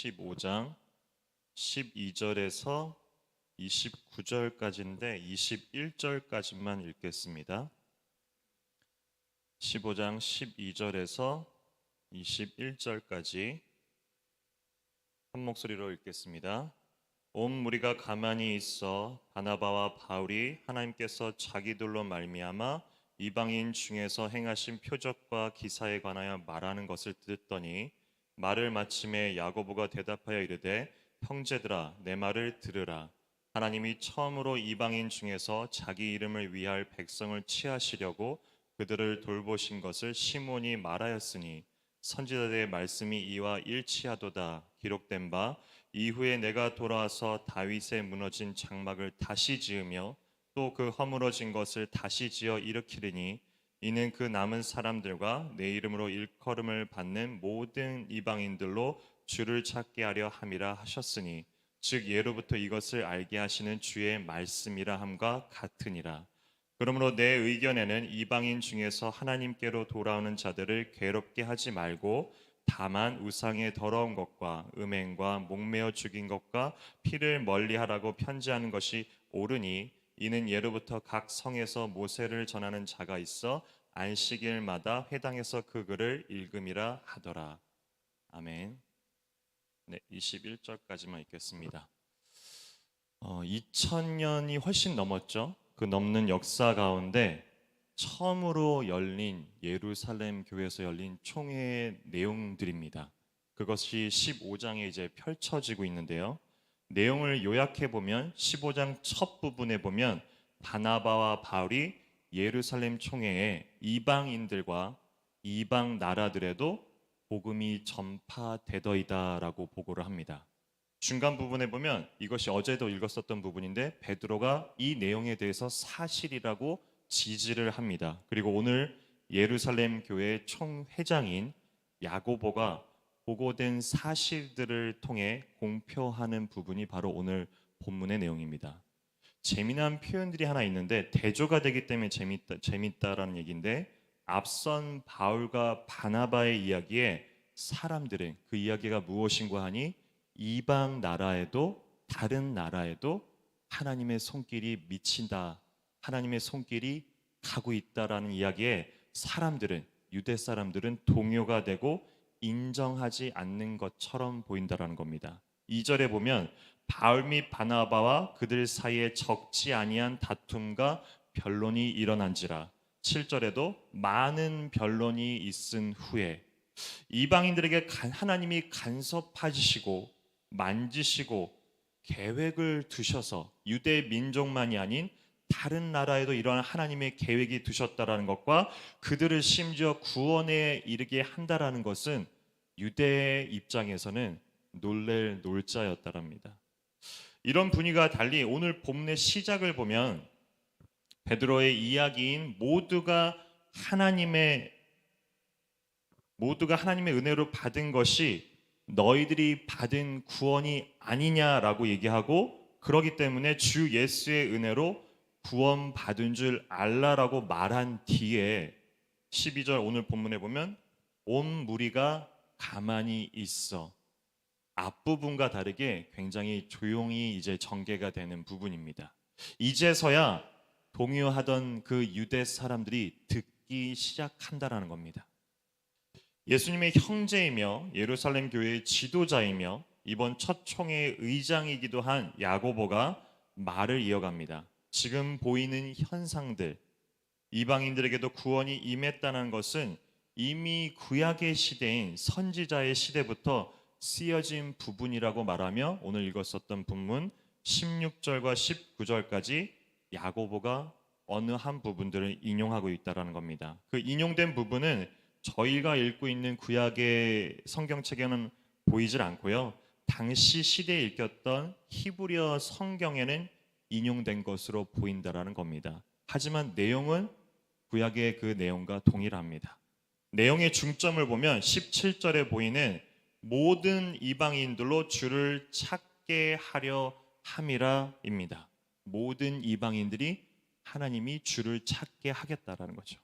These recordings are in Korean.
15장 12절에서 29절까지인데 21절까지만 읽겠습니다. 15장 12절에서 21절까지 한 목소리로 읽겠습니다. 온 무리가 가만히 있어 바나바와 바울이 하나님께서 자기들로 말미암아 이방인 중에서 행하신 표적과 기사에 관하여 말하는 것을 듣더니 말을 마침에 야고보가 대답하여 이르되 형제들아 내 말을 들으라. 하나님이 처음으로 이방인 중에서 자기 이름을 위할 백성을 취하시려고 그들을 돌보신 것을 시몬이 말하였으니 선지자들의 말씀이 이와 일치하도다. 기록된 바 이후에 내가 돌아와서 다윗의 무너진 장막을 다시 지으며 또 그 허물어진 것을 다시 지어 일으키리니 이는 그 남은 사람들과 내 이름으로 일컬음을 받는 모든 이방인들로 주를 찾게 하려 함이라 하셨으니 즉 예로부터 이것을 알게 하시는 주의 말씀이라 함과 같으니라. 그러므로 내 의견에는 이방인 중에서 하나님께로 돌아오는 자들을 괴롭게 하지 말고 다만 우상의 더러운 것과 음행과 목매어 죽인 것과 피를 멀리하라고 편지하는 것이 옳으니 이는 예로부터 각 성에서 모세를 전하는 자가 있어 안식일마다 회당에서 그 글을 읽음이라 하더라. 아멘. 네, 21절까지만 읽겠습니다. 2000년이 훨씬 넘었죠. 그 넘는 역사 가운데 처음으로 열린 예루살렘 교회에서 열린 총회의 내용들입니다. 그것이 15장에 이제 펼쳐지고 있는데요. 내용을 요약해 보면 15장 첫 부분에 보면 바나바와 바울이 예루살렘 총회에 이방인들과 이방 나라들에도 복음이 전파되더이다라고 보고를 합니다. 중간 부분에 보면 이것이 어제도 읽었었던 부분인데 베드로가 이 내용에 대해서 사실이라고 지지를 합니다. 그리고 오늘 예루살렘 교회 총회장인 야고보가 보고된 사실들을 통해 공표하는 부분이 바로 오늘 본문의 내용입니다. 재미난 표현들이 하나 있는데 대조가 되기 때문에 재밌다라는 얘기인데 앞선 바울과 바나바의 이야기에 사람들은 그 이야기가 무엇인가 하니 이방 나라에도 다른 나라에도 하나님의 손길이 미친다. 하나님의 손길이 가고 있다라는 이야기에 사람들은 유대 사람들은 동요가 되고 인정하지 않는 것처럼 보인다라는 겁니다. 2절에 보면 바울 및 바나바와 그들 사이에 적지 아니한 다툼과 변론이 일어난지라. 7절에도 많은 변론이 있은 후에 이방인들에게 하나님이 간섭하시고 만지시고 계획을 두셔서 유대 민족만이 아닌 다른 나라에도 이러한 하나님의 계획이 두셨다라는 것과 그들을 심지어 구원에 이르게 한다라는 것은 유대의 입장에서는 놀랄 놀자였다랍니다. 이런 분위기가 달리 오늘 본문의 시작을 보면 베드로의 이야기인 모두가 하나님의 은혜로 받은 것이 너희들이 받은 구원이 아니냐라고 얘기하고 그러기 때문에 주 예수의 은혜로 구원받은 줄 알라라고 말한 뒤에 12절 오늘 본문에 보면 온 무리가 가만히 있어. 앞부분과 다르게 굉장히 조용히 이제 전개가 되는 부분입니다. 이제서야 동요하던 그 유대 사람들이 듣기 시작한다라는 겁니다. 예수님의 형제이며 예루살렘 교회의 지도자이며 이번 첫 총회의 의장이기도 한 야고보가 말을 이어갑니다. 지금 보이는 현상들, 이방인들에게도 구원이 임했다는 것은 이미 구약의 시대인 선지자의 시대부터 쓰여진 부분이라고 말하며 오늘 읽었었던 본문 16절과 19절까지 야고보가 어느 한 부분들을 인용하고 있다는 겁니다. 그 인용된 부분은 저희가 읽고 있는 구약의 성경책에는 보이질 않고요. 당시 시대에 읽혔던 히브리어 성경에는 인용된 것으로 보인다라는 겁니다. 하지만 내용은 구약의 그 내용과 동일합니다. 내용의 중점을 보면 17절에 보이는 모든 이방인들로 주를 찾게 하려 함이라입니다. 모든 이방인들이 하나님이 주를 찾게 하겠다라는 거죠.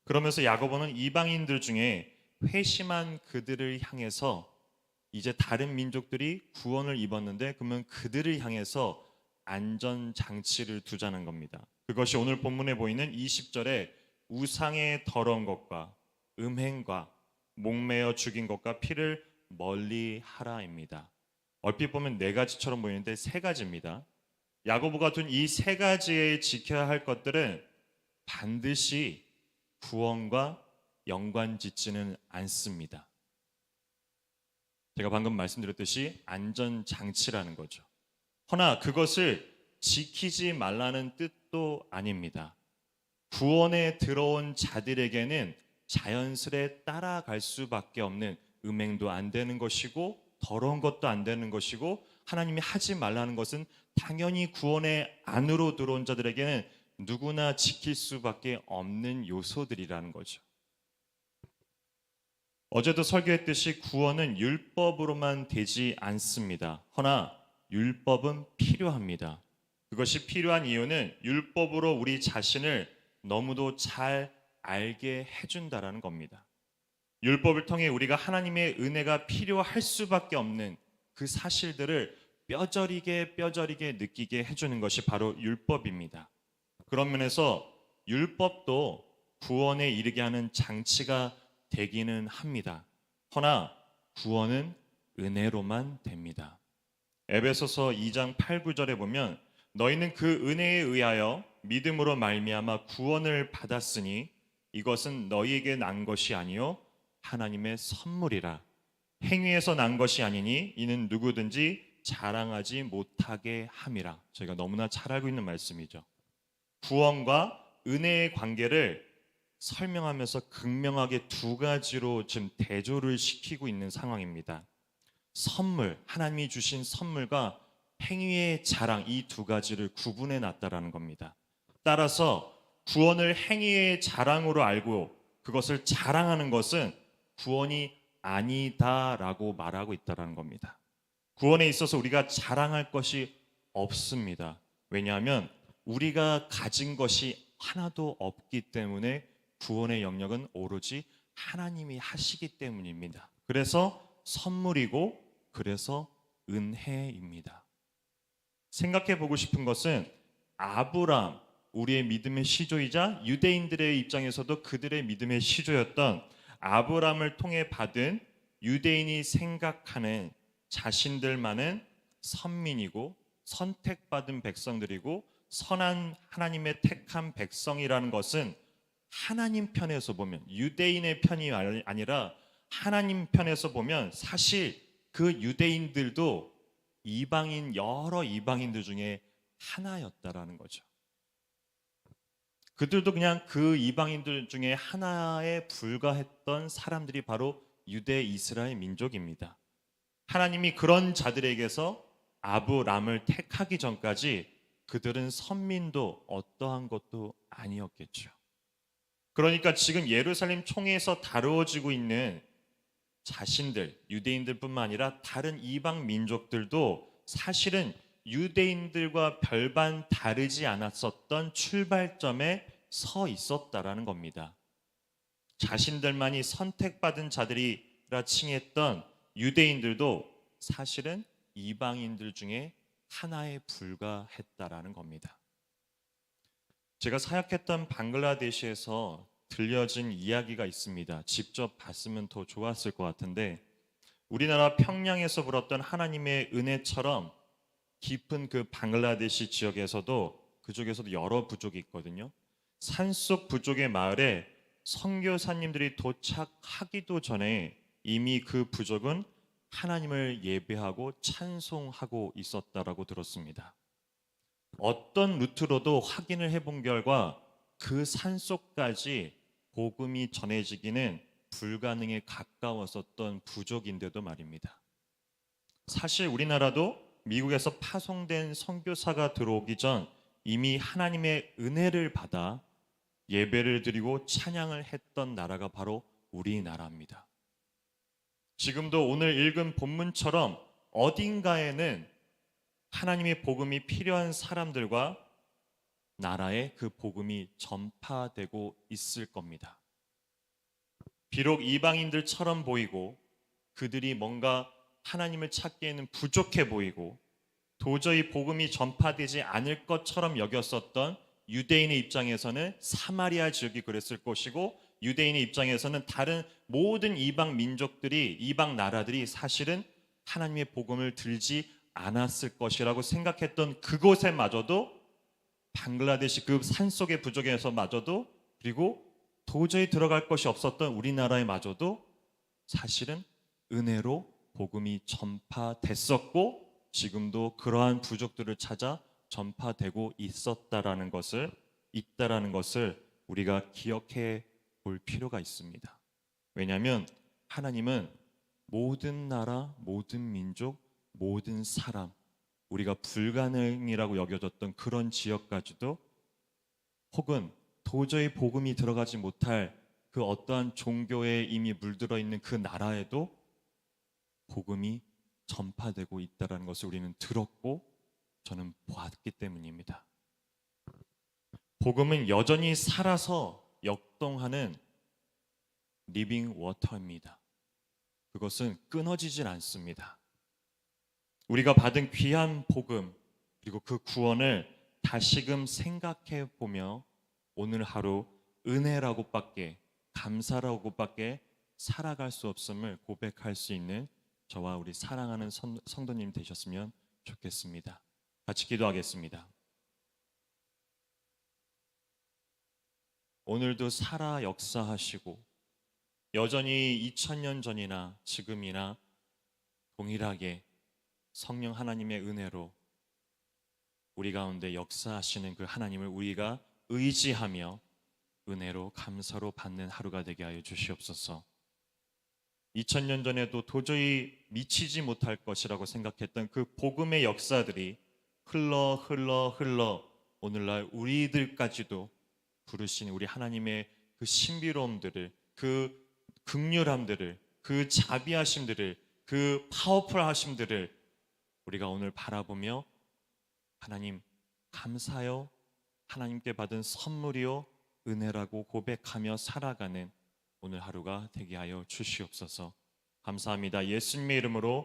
그러면서 야고보는 이방인들 중에 회심한 그들을 향해서 이제 다른 민족들이 구원을 입었는데 그러면 그들을 향해서 안전장치를 두자는 겁니다. 그것이 오늘 본문에 보이는 20절에 우상의 더러운 것과 음행과 목매어 죽인 것과 피를 멀리 하라입니다. 얼핏 보면 네 가지처럼 보이는데 세 가지입니다. 야고보가 둔 이 세 가지에 지켜야 할 것들은 반드시 구원과 연관짓지는 않습니다. 제가 방금 말씀드렸듯이 안전장치라는 거죠. 허나 그것을 지키지 말라는 뜻도 아닙니다. 구원에 들어온 자들에게는 자연스레 따라갈 수밖에 없는 음행도 안 되는 것이고 더러운 것도 안 되는 것이고 하나님이 하지 말라는 것은 당연히 구원의 안으로 들어온 자들에게는 누구나 지킬 수밖에 없는 요소들이라는 거죠. 어제도 설교했듯이 구원은 율법으로만 되지 않습니다. 허나 율법은 필요합니다. 그것이 필요한 이유는 율법으로 우리 자신을 너무도 잘 알게 해준다라는 겁니다. 율법을 통해 우리가 하나님의 은혜가 필요할 수밖에 없는 그 사실들을 뼈저리게 느끼게 해주는 것이 바로 율법입니다. 그런 면에서 율법도 구원에 이르게 하는 장치가 되기는 합니다. 허나 구원은 은혜로만 됩니다. 에베소서 2장 8, 9절에 보면 너희는 그 은혜에 의하여 믿음으로 말미암아 구원을 받았으니 이것은 너희에게 난 것이 아니요 하나님의 선물이라. 행위에서 난 것이 아니니 이는 누구든지 자랑하지 못하게 함이라. 저희가 너무나 잘 알고 있는 말씀이죠. 구원과 은혜의 관계를 설명하면서 극명하게 두 가지로 지금 대조를 시키고 있는 상황입니다. 선물, 하나님이 주신 선물과 행위의 자랑, 이 두 가지를 구분해 놨다라는 겁니다. 따라서 구원을 행위의 자랑으로 알고 그것을 자랑하는 것은 구원이 아니다라고 말하고 있다라는 겁니다. 구원에 있어서 우리가 자랑할 것이 없습니다. 왜냐하면 우리가 가진 것이 하나도 없기 때문에 구원의 영역은 오로지 하나님이 하시기 때문입니다. 그래서 선물이고 그래서 은혜입니다. 생각해 보고 싶은 것은 아브람, 우리의 믿음의 시조이자 유대인들의 입장에서도 그들의 믿음의 시조였던 아브람을 통해 받은 유대인이 생각하는 자신들만은 선민이고 선택받은 백성들이고 선한 하나님의 택한 백성이라는 것은 하나님 편에서 보면 유대인의 편이 아니라 하나님 편에서 보면 사실 그 유대인들도 여러 이방인들 중에 하나였다라는 거죠. 그들도 그냥 그 이방인들 중에 하나에 불과했던 사람들이 바로 유대 이스라엘 민족입니다. 하나님이 그런 자들에게서 아브람을 택하기 전까지 그들은 선민도 어떠한 것도 아니었겠죠. 그러니까 지금 예루살렘 총회에서 다루어지고 있는 자신들, 유대인들뿐만 아니라 다른 이방 민족들도 사실은 유대인들과 별반 다르지 않았었던 출발점에 서 있었다라는 겁니다. 자신들만이 선택받은 자들이라 칭했던 유대인들도 사실은 이방인들 중에 하나에 불과했다라는 겁니다. 제가 사역했던 방글라데시에서 들려진 이야기가 있습니다. 직접 봤으면 더 좋았을 것 같은데 우리나라 평양에서 불었던 하나님의 은혜처럼 깊은 그 방글라데시 지역에서도 그쪽에서도 여러 부족이 있거든요. 산속 부족의 마을에 선교사님들이 도착하기도 전에 이미 그 부족은 하나님을 예배하고 찬송하고 있었다라고 들었습니다. 어떤 루트로도 확인을 해본 결과 그 산속까지 복음이 전해지기는 불가능에 가까웠었던 부족인데도 말입니다. 사실 우리나라도 미국에서 파송된 선교사가 들어오기 전 이미 하나님의 은혜를 받아 예배를 드리고 찬양을 했던 나라가 바로 우리나라입니다. 지금도 오늘 읽은 본문처럼 어딘가에는 하나님의 복음이 필요한 사람들과 나라에 그 복음이 전파되고 있을 겁니다. 비록 이방인들처럼 보이고 그들이 뭔가 하나님을 찾기에는 부족해 보이고 도저히 복음이 전파되지 않을 것처럼 여겼었던 유대인의 입장에서는 사마리아 지역이 그랬을 것이고, 유대인의 입장에서는 다른 모든 이방 민족들이, 이방 나라들이 사실은 하나님의 복음을 들지 않았을 것이라고 생각했던 그곳에마저도, 방글라데시 그 산속의 부족에서마저도, 그리고 도저히 들어갈 것이 없었던 우리나라에마저도 사실은 은혜로 복음이 전파됐었고, 지금도 그러한 부족들을 찾아 전파되고 있다라는 것을 우리가 기억해 볼 필요가 있습니다. 왜냐하면 하나님은 모든 나라, 모든 민족, 모든 사람, 우리가 불가능이라고 여겨졌던 그런 지역까지도, 혹은 도저히 복음이 들어가지 못할 그 어떠한 종교에 이미 물들어 있는 그 나라에도 복음이 전파되고 있다는 것을 우리는 들었고 저는 보았기 때문입니다. 복음은 여전히 살아서 역동하는 리빙 워터입니다. 그것은 끊어지질 않습니다. 우리가 받은 귀한 복음, 그리고 그 구원을 다시금 생각해 보며 오늘 하루 은혜라고밖에, 감사라고밖에 살아갈 수 없음을 고백할 수 있는 저와 우리 사랑하는 성도님 되셨으면 좋겠습니다. 같이 기도하겠습니다. 오늘도 살아 역사하시고 여전히 2000년 전이나 지금이나 동일하게 성령 하나님의 은혜로 우리 가운데 역사하시는 그 하나님을 우리가 의지하며 은혜로 감사로 받는 하루가 되게 하여 주시옵소서. 2000년 전에도 도저히 미치지 못할 것이라고 생각했던 그 복음의 역사들이 흘러 오늘날 우리들까지도 부르신 우리 하나님의 그 신비로움들을, 그 긍휼함들을, 그 자비하심들을, 그 파워풀하심들을 우리가 오늘 바라보며 하나님 감사요, 하나님께 받은 선물이요 은혜라고 고백하며 살아가는 오늘 하루가 되게 하여 주시옵소서. 감사합니다. 예수님의 이름으로